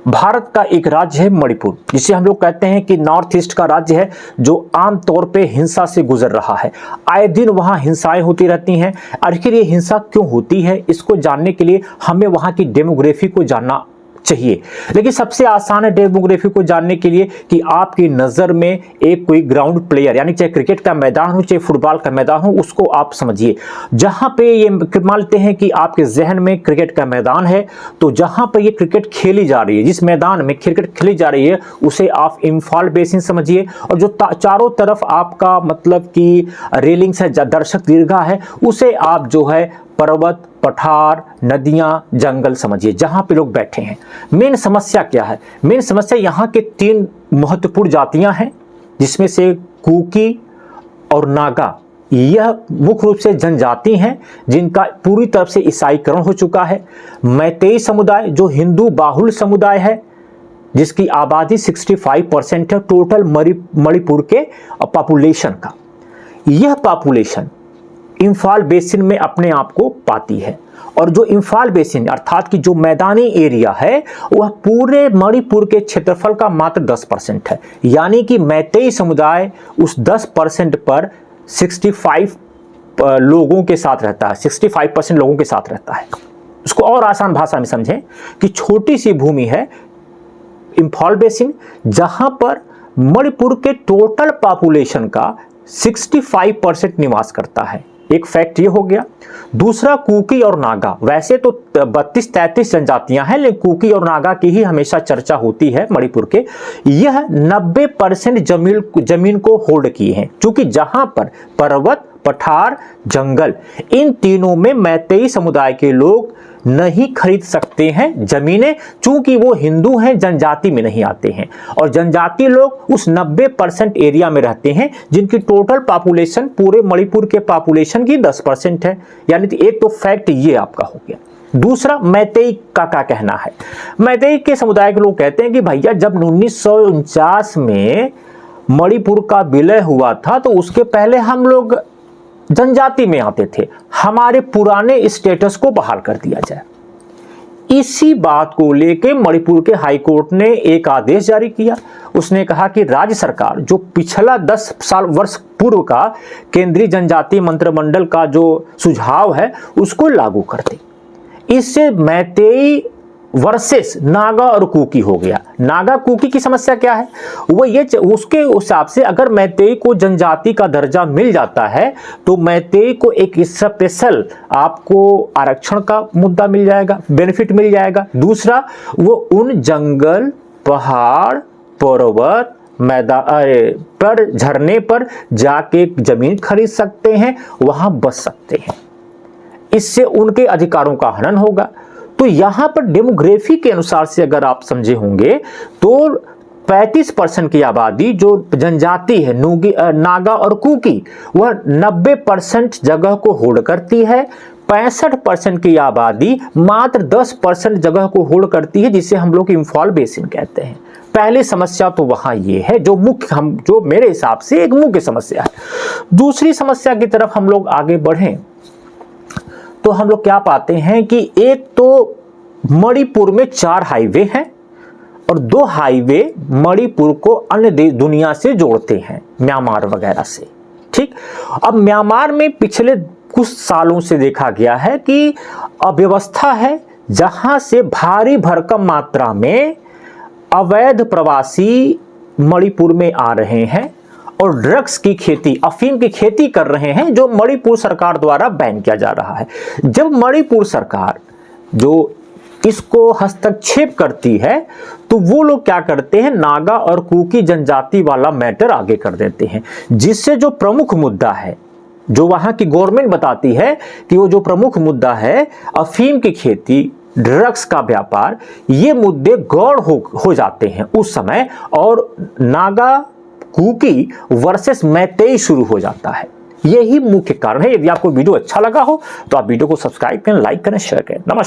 भारत का एक राज्य है मणिपुर, जिसे हम लोग कहते हैं कि नॉर्थ ईस्ट का राज्य है, जो आमतौर पे हिंसा से गुजर रहा है। आए दिन वहां हिंसाएं होती रहती हैं। आखिर ये हिंसा क्यों होती है, इसको जानने के लिए हमें वहां की डेमोग्राफी को जानना चाहिए। लेकिन सबसे आसान है डेमोग्राफी को जानने के लिए कि आपकी नज़र में एक कोई ग्राउंड प्लेयर, यानी चाहे क्रिकेट का मैदान हो चाहे फुटबॉल का मैदान हो, उसको आप समझिए। जहां पे ये मान लेते हैं कि आपके जहन में क्रिकेट का मैदान है, तो जहां पर ये क्रिकेट खेली जा रही है, जिस मैदान में क्रिकेट खेली जा रही है, उसे आप इम्फाल बेसिन समझिए। और जो चारों तरफ आपका मतलब कि रेलिंग्स है, दर्शक दीर्घा है, उसे आप जो है पर्वत, पठार, नदियां, जंगल समझिए, जहां पे लोग बैठे हैं। मेन समस्या क्या है? मेन समस्या यहाँ के 3 महत्वपूर्ण जातियां हैं, जिसमें से कुकी और नागा, यह मुख्य रूप से जनजाति हैं जिनका पूरी तरफ से ईसाईकरण हो चुका है। मैतेई समुदाय जो हिंदू बाहुल समुदाय है, जिसकी आबादी 65% है टोटल मणिपुर के पॉपुलेशन का। यह पॉपुलेशन इम्फाल बेसिन में अपने आप को पाती है। और जो इम्फाल बेसिन अर्थात कि जो मैदानी एरिया है, वह पूरे मणिपुर के क्षेत्रफल का मात्र 10% है। यानी कि मैतेई समुदाय उस 10% पर 65 लोगों के साथ रहता है, 65% लोगों के साथ रहता है। उसको और आसान भाषा में समझें कि छोटी सी भूमि है इम्फाल बेसिन, जहां पर मणिपुर के टोटल पॉपुलेशन का 65% निवास करता है। एक फैक्ट ये हो गया। दूसरा, कुकी और नागा। वैसे तो 32-33 जनजातियां हैं, लेकिन कुकी और नागा की ही हमेशा चर्चा होती है मणिपुर के। यह 90% जमीन को होल्ड किए हैं, क्योंकि जहां पर पर्वत, पठार, जंगल, इन तीनों में मैतेई समुदाय के लोग नहीं खरीद सकते हैं जमीनें, चूंकि वो हिंदू हैं, जनजाति में नहीं आते हैं। और जनजाति लोग उस 90% एरिया में रहते हैं, जिनकी टोटल पॉपुलेशन पूरे मणिपुर के पॉपुलेशन की 10% है। यानी एक तो फैक्ट ये आपका हो गया। दूसरा, मैतेई का क्या कहना है? मैतेई के समुदाय के लोग कहते हैं कि भैया, जब 1949 में मणिपुर का विलय हुआ था, तो उसके पहले हम लोग जनजाति में आते थे, हमारे पुराने स्टेटस को बहाल कर दिया जाए। इसी बात को लेकर मणिपुर के हाई कोर्ट ने एक आदेश जारी किया। उसने कहा कि राज्य सरकार जो पिछला 10 वर्ष पूर्व का केंद्रीय जनजातीय मंत्रिमंडल का जो सुझाव है, उसको लागू कर दे। इससे मैतेई वर्सेस नागा और कुकी हो गया। नागा कुकी की समस्या क्या है? वो ये, उसके हिसाब से अगर मैतेई को जनजाति का दर्जा मिल जाता है, तो मैतेई को एक स्पेशल आपको आरक्षण का मुद्दा मिल जाएगा, बेनिफिट मिल जाएगा। दूसरा, वो उन जंगल, पहाड़, पर्वत, मैदान पर, झरने पर जाके जमीन खरीद सकते हैं, वहां बस सकते हैं। इससे उनके अधिकारों का हनन होगा। तो यहां पर डेमोग्राफी के अनुसार से अगर आप समझे होंगे, तो 35% की आबादी जो जनजाति है नागा और कुकी, वह 90% जगह को होल्ड करती है। 65% की आबादी मात्र 10% जगह को होल्ड करती है, जिसे हम लोग इम्फाल बेसिन कहते हैं। पहली समस्या तो वहां ये है, जो मेरे हिसाब से एक मुख्य समस्या है। दूसरी समस्या की तरफ हम लोग आगे बढ़ें तो हम लोग क्या पाते हैं कि एक तो मणिपुर में 4 हाईवे हैं और 2 हाईवे मणिपुर को अन्य दुनिया से जोड़ते हैं, म्यांमार वगैरह से। ठीक, अब म्यांमार में पिछले कुछ सालों से देखा गया है कि अव्यवस्था है, जहां से भारी भरकम मात्रा में अवैध प्रवासी मणिपुर में आ रहे हैं और ड्रग्स की खेती, अफीम की खेती कर रहे हैं, जो मणिपुर सरकार द्वारा बैन किया जा रहा है। जब मणिपुर सरकार जो इसको हस्तक्षेप करती है, तो वो लोग क्या करते हैं, नागा और कुकी जनजाति वाला मैटर आगे कर देते हैं, जिससे जो प्रमुख मुद्दा है, जो वहां की गवर्नमेंट बताती है कि वो जो प्रमुख मुद्दा है, अफीम की खेती, ड्रग्स का व्यापार, ये मुद्दे गौड़ हो जाते हैं उस समय, और नागा कुकी वर्सेस मैतेई शुरू हो जाता है। यही मुख्य कारण है। यदि आपको वीडियो अच्छा लगा हो तो आप वीडियो को सब्सक्राइब करें, लाइक करें, शेयर करें। नमस्कार।